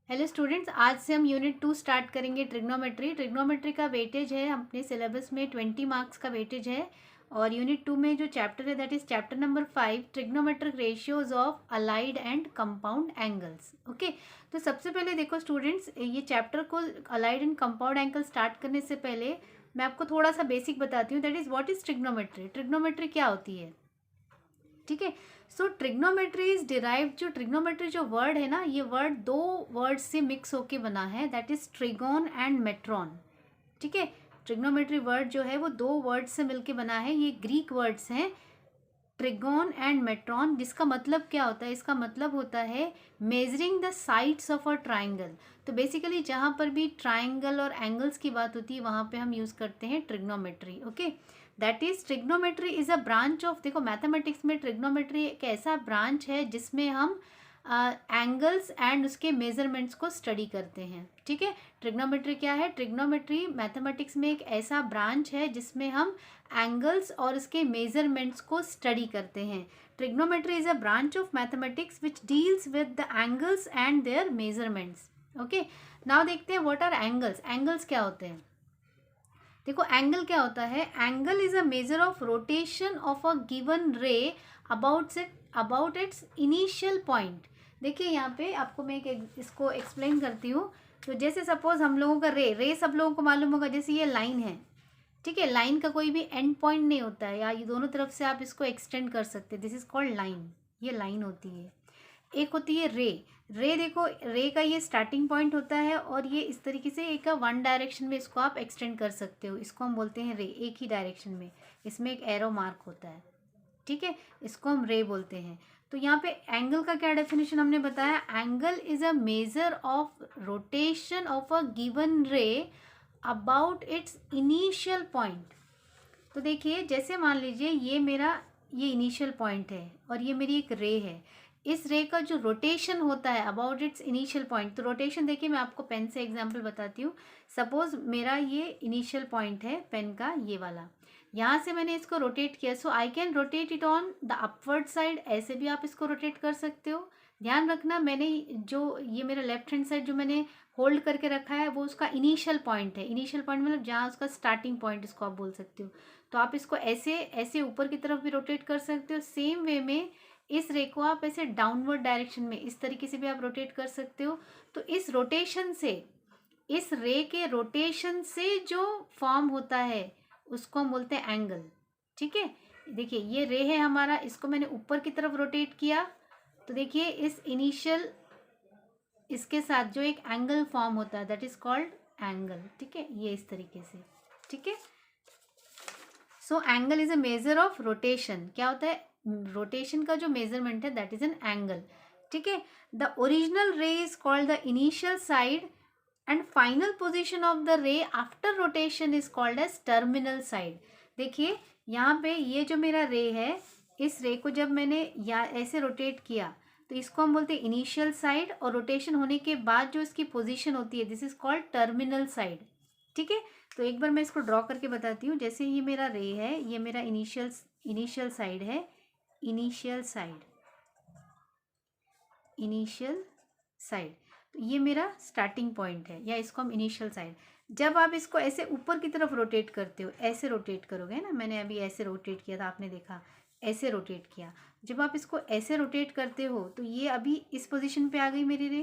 Hello students, आज से हम यूनिट 2 स्टार्ट करेंगे। ट्रिग्नोमेट्री का वेटेज है अपने सिलेबस में 20 मार्क्स का वेटेज है। और यूनिट 2 में जो चैप्टर है that is chapter number 5, trigonometric ratios of allied and compound angles. Okay, तो सबसे पहले देखो स्टूडेंट्स, ये चैप्टर को allied and compound angle start करने से पहले मैं आपको थोड़ा सा बेसिक बताती हूँ, that is what is trigonometry. Trigonometry क्या होती है, ठीक है। सो ट्रिग्नोमेट्री इज डिराइव्ड, जो ट्रिग्नोमेट्री जो वर्ड है ना, ये वर्ड दो वर्ड से मिक्स होके बना है, दैट इज ट्रिगोन एंड मेट्रॉन, ठीक है। ट्रिग्नोमेट्री वर्ड जो है वो दो वर्ड से मिलके बना है, ये ग्रीक वर्ड्स हैं, ट्रिगोन एंड मेट्रॉन। जिसका मतलब क्या होता है, इसका मतलब होता है measuring the sides of a triangle. तो बेसिकली जहाँ पर भी ट्राइंगल और एंगल्स की बात होती है वहाँ पे हम यूज़ करते हैं trigonometry. Okay, that is trigonometry is a branch of, देखो मैथमेटिक्स में ट्रिग्नोमेट्री एक ऐसा ब्रांच है जिसमें हम एंगल्स एंड उसके मेजरमेंट्स को स्टडी करते हैं, ठीक है। ट्रिग्नोमेट्री क्या है, ट्रिग्नोमेट्री मैथमेटिक्स में एक ऐसा ब्रांच है जिसमें हम एंगल्स और उसके मेजरमेंट्स को स्टडी करते हैं। Trigonometry is a branch of mathematics which deals with the angles and their measurements. Okay, now देखते हैं व्हाट आर एंगल्स। एंगल्स क्या होते हैं, देखो एंगल क्या होता है, angle is a measure of rotation of a given रे अबाउट इट्स इनिशियल पॉइंट। देखिए यहाँ पे आपको मैं इसको एक्सप्लेन करती हूँ। तो जैसे सपोज हम लोगों का रे सब लोगों को मालूम होगा, जैसे ये लाइन है, ठीक है। लाइन का कोई भी एंड पॉइंट नहीं होता है, या ये दोनों तरफ से आप इसको एक्सटेंड कर सकते हैं, दिस इज कॉल्ड लाइन, ये लाइन होती है। एक होती है रे देखो रे का ये स्टार्टिंग पॉइंट होता है और ये इस तरीके से एक वन डायरेक्शन में इसको आप एक्सटेंड कर सकते हो, इसको हम बोलते हैं रे, एक ही डायरेक्शन में, इसमें एक एरो मार्क होता है, ठीक है, इसको हम रे बोलते हैं। तो यहाँ पे एंगल का क्या डेफिनेशन हमने बताया, angle is a measure of rotation of a given रे अबाउट इट्स इनिशियल पॉइंट। तो देखिए जैसे मान लीजिए ये इनिशियल पॉइंट है और ये मेरी एक रे है, इस रे का जो रोटेशन होता है अबाउट इट्स इनिशियल पॉइंट। तो रोटेशन देखिए मैं आपको पेन से एग्जांपल बताती हूँ। सपोज मेरा ये इनिशियल पॉइंट है पेन का, ये वाला, यहाँ से मैंने इसको रोटेट किया, so I can rotate it on the upward side, ऐसे भी आप इसको रोटेट कर सकते हो। ध्यान रखना, मैंने जो ये मेरा लेफ्ट हैंड साइड जो मैंने होल्ड करके रखा है वो उसका इनिशियल पॉइंट है। इनिशियल पॉइंट मतलब जहाँ उसका स्टार्टिंग पॉइंट, इसको आप बोल सकते हो। तो आप इसको ऐसे ऐसे ऊपर की तरफ भी रोटेट कर सकते हो। सेम वे में इस रे को आप ऐसे डाउनवर्ड डायरेक्शन में इस तरीके से भी आप रोटेट कर सकते हो। तो इस रोटेशन से, इस रे के रोटेशन से जो फॉर्म होता है उसको हम बोलते हैं एंगल, ठीक है। देखिए ये रे है हमारा, इसको मैंने ऊपर की तरफ रोटेट किया, तो देखिए इस इनिशियल इसके साथ जो एक एंगल फॉर्म होता है दैट इज कॉल्ड एंगल, ठीक है, ये इस तरीके से, ठीक है। So angle is a measure of rotation, क्या होता है, रोटेशन का जो मेजरमेंट है दैट इज एन एंगल, ठीक है। The original ray is called the initial side and final position of the ray after rotation is called as terminal side. देखिए यहाँ पे ये जो मेरा रे है, इस रे को जब मैंने या ऐसे रोटेट किया तो इसको हम बोलते हैं इनिशियल साइड, और रोटेशन होने के बाद जो इसकी पोजीशन होती है this is called terminal side, ठीक है। तो एक बार मैं इसको ड्रॉ करके बताती हूँ। जैसे ये मेरा रे है, ये मेरा इनिशियल साइड है, इनिशियल साइड, तो ये मेरा स्टार्टिंग पॉइंट है, या इसको हम इनिशियल साइड। जब आप इसको ऐसे ऊपर की तरफ रोटेट करते हो, ऐसे रोटेट करोगे ना, मैंने अभी ऐसे रोटेट किया था, आपने देखा ऐसे रोटेट किया। जब आप इसको ऐसे रोटेट करते हो तो ये अभी इस पोजीशन पे आ गई मेरी रे,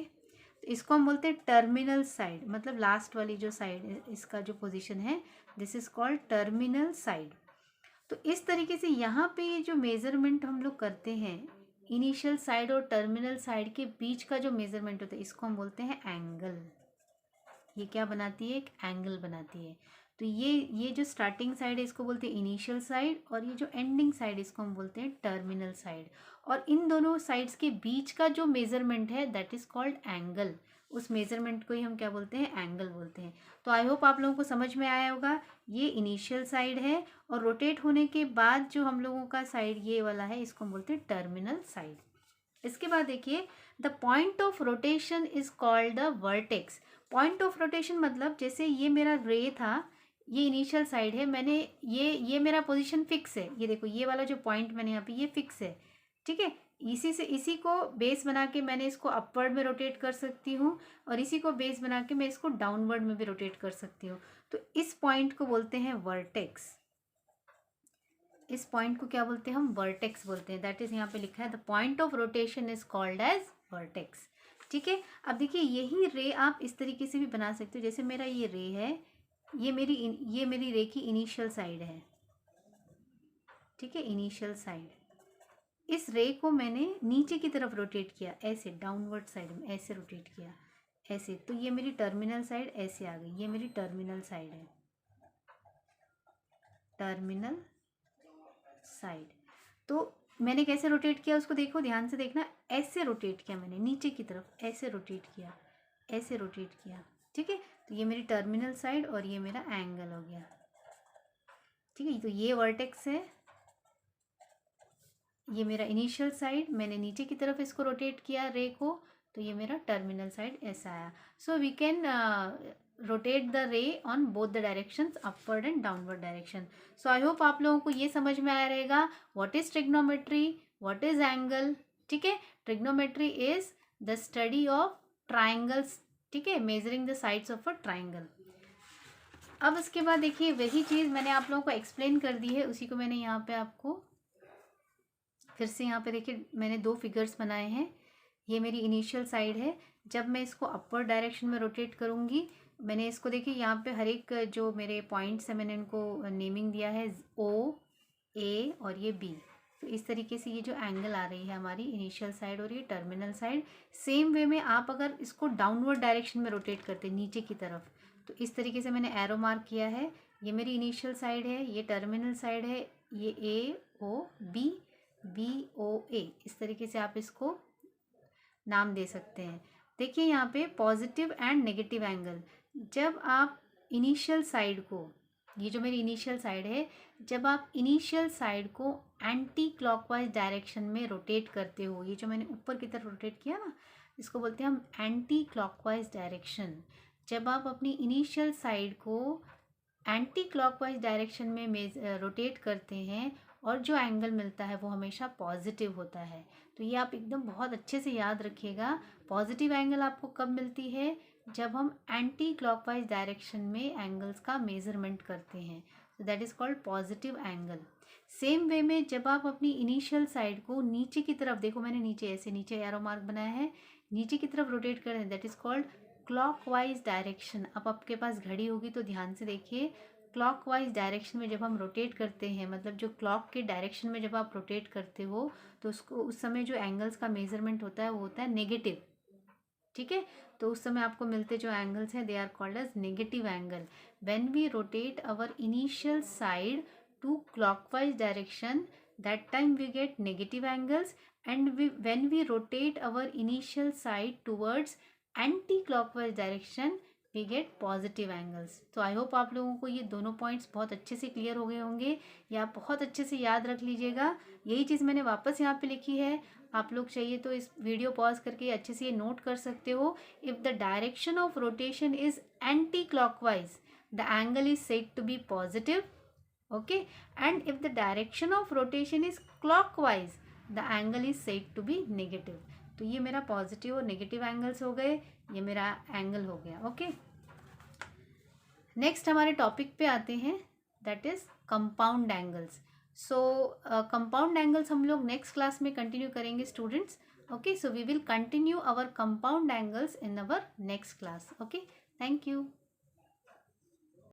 तो इसको हम बोलते हैं टर्मिनल साइड, मतलब लास्ट वाली जो साइड इसका जो पोजीशन है this is called terminal side. तो इस तरीके से यहाँ पे ये जो मेजरमेंट हम लोग करते हैं इनिशियल साइड और टर्मिनल साइड के बीच का जो मेजरमेंट होता है इसको हम बोलते हैं एंगल। ये क्या बनाती है, एक एंगल बनाती है। तो ये जो स्टार्टिंग साइड है इसको बोलते हैं इनिशियल साइड, और ये जो एंडिंग साइड इसको हम बोलते हैं टर्मिनल साइड। और इन दोनों साइड्स के बीच का जो मेजरमेंट है दैट इज कॉल्ड एंगल, उस मेजरमेंट को ही हम क्या बोलते हैं, एंगल बोलते हैं। तो आई होप आप लोगों को समझ में आया होगा। ये इनिशियल साइड है और रोटेट होने के बाद जो हम लोगों का साइड ये वाला है इसको हम बोलते हैं टर्मिनल साइड। इसके बाद देखिए the point of rotation is called the vertex. Point of rotation मतलब जैसे ये मेरा रे था, ये इनिशियल साइड है, मैंने ये मेरा पोजीशन फिक्स है, ये देखो ये वाला जो पॉइंट मैंने यहाँ पे ये फिक्स है, ठीक है। इसी को बेस बना के मैंने इसको अपवर्ड में रोटेट कर सकती हूँ और इसी को बेस बना के मैं इसको डाउनवर्ड में भी रोटेट कर सकती हूँ। तो इस पॉइंट को बोलते हैं वर्टेक्स। इस पॉइंट को क्या बोलते हैं हम? वर्टेक्स बोलते हैं। दैट इज यहाँ पे लिखा है the point of rotation is called as vertex. ठीक है, अब देखिए यही रे आप इस तरीके से भी बना सकते हो। जैसे मेरा ये रे है, ये मेरी रे की इनिशियल साइड है। ठीक है, इनिशियल साइड। इस रे को मैंने नीचे की तरफ रोटेट किया, ऐसे डाउनवर्ड साइड में ऐसे रोटेट किया, ऐसे। तो ये मेरी टर्मिनल साइड ऐसे आ गई, ये मेरी टर्मिनल साइड है, टर्मिनल साइड। तो मैंने कैसे रोटेट किया उसको देखो, ध्यान से देखना। ऐसे रोटेट किया मैंने नीचे की तरफ, ऐसे रोटेट किया, ऐसे रोटेट किया। ठीक है, तो ये मेरी टर्मिनल साइड और ये मेरा एंगल हो गया। ठीक है, तो ये वर्टेक्स है, ये मेरा इनिशियल साइड, मैंने नीचे की तरफ इसको रोटेट किया रे को, तो ये मेरा टर्मिनल साइड ऐसा आया। So we can rotate the ray on both the directions, upward and downward direction. So I hope आप लोगों को ये समझ में आया रहेगा what is trigonometry, what is angle. ठीक है, trigonometry is the study of triangles. ठीक है, measuring the sides of a triangle. अब उसके बाद देखिए वही चीज़ मैंने आप लोगों को एक्सप्लेन कर दी है, उसी को मैंने यहाँ पे आपको फिर से यहाँ पे देखिए मैंने दो फिगर्स बनाए हैं। ये मेरी इनिशियल साइड है, जब मैं इसको अपवर्ड डायरेक्शन में रोटेट करूँगी, मैंने इसको देखिए यहाँ पे हर एक जो मेरे पॉइंट्स हैं मैंने इनको नेमिंग दिया है O, A और ये B। तो इस तरीके से ये जो एंगल आ रही है हमारी इनिशियल साइड और ये टर्मिनल साइड। सेम वे में आप अगर इसको डाउनवर्ड डायरेक्शन में रोटेट करते नीचे की तरफ, तो इस तरीके से मैंने एरो मार्क किया है। ये मेरी इनिशियल साइड है, ये टर्मिनल साइड है, ये A O B B O A, इस तरीके से आप इसको नाम दे सकते हैं। देखिए यहाँ पे पॉजिटिव एंड नेगेटिव एंगल, जब आप इनिशियल साइड को, ये जो मेरी इनिशियल साइड है, जब आप इनिशियल साइड को एंटी क्लॉकवाइज डायरेक्शन में रोटेट करते हो, ये जो मैंने ऊपर की तरफ रोटेट किया ना, इसको बोलते हैं हम एंटी क्लॉकवाइज डायरेक्शन। जब आप अपनी इनिशियल साइड को एंटी क्लॉकवाइज डायरेक्शन में रोटेट करते हैं और जो एंगल मिलता है वो हमेशा पॉजिटिव होता है। तो ये आप एकदम बहुत अच्छे से याद रखिएगा। पॉजिटिव एंगल आपको कब मिलती है? जब हम एंटी क्लॉकवाइज डायरेक्शन में एंगल्स का मेजरमेंट करते हैं, तो that is called positive angle. Same way में जब आप अपनी इनिशियल साइड को नीचे की तरफ, देखो मैंने नीचे ऐसे नीचे एरो मार्क बनाया है, नीचे की तरफ रोटेट करें, that is called clockwise direction. अब आपके पास घड़ी होगी तो ध्यान से देखिए, क्लॉकवाइज डायरेक्शन में जब हम रोटेट करते हैं, मतलब जो क्लॉक के डायरेक्शन में जब आप रोटेट करते हो, तो उसको उस समय जो एंगल्स का मेजरमेंट होता है वो होता है नेगेटिव। ठीक है, तो उस समय आपको मिलते जो एंगल्स हैं they are called as negative angle. When we rotate our initial side to clockwise direction, that time we get negative angles, and when we rotate our initial side towards anti-clockwise direction we get positive angles। तो आई hope आप लोगों को ये दोनों points बहुत अच्छे से clear हो गए होंगे, या आप बहुत अच्छे से याद रख लीजिएगा। यही चीज़ मैंने वापस यहाँ पे लिखी है, आप लोग चाहिए तो इस वीडियो पॉज करके अच्छे से ये नोट कर सकते हो। If the direction of rotation is anti clockwise the angle is said to be positive, okay, and if the direction of rotation is clockwise the angle is said to be negative। तो ये मेरा positive और negative angles हो गए, ये मेरा angle हो गया। ओके, नेक्स्ट हमारे टॉपिक पे आते हैं, that is compound angles. So compound angles हम लोग नेक्स्ट क्लास में कंटिन्यू करेंगे students. Okay, so we will continue our compound angles in our next class. Okay, thank you.